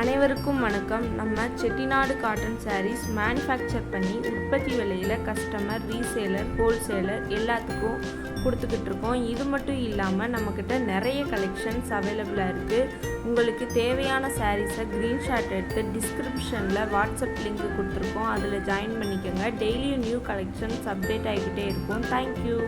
அனைவருக்கும் வணக்கம். நம்ம செட்டிநாடு காட்டன் சாரீஸ் மேனுஃபேக்சர் பண்ணி உற்பத்தி விலையில் கஸ்டமர், ரீசேலர், ஹோல்சேலர் எல்லாத்துக்கும் கொடுத்துக்கிட்டு இருக்கோம். இது மட்டும் இல்லாமல் நம்மக்கிட்ட நிறைய கலெக்ஷன்ஸ் அவைலபிளாக இருக்குது. உங்களுக்கு தேவையான சாரீஸை ஸ்க்ரீன்ஷாட் எடுத்து டிஸ்கிரிப்ஷனில் வாட்ஸ்அப் லிங்க் கொடுத்துருக்கோம். அதில் ஜாயின் பண்ணிக்கோங்க. டெய்லியும் நியூ கலெக்ஷன்ஸ் அப்டேட் ஆகிக்கிட்டே இருக்கும். தேங்க்யூ.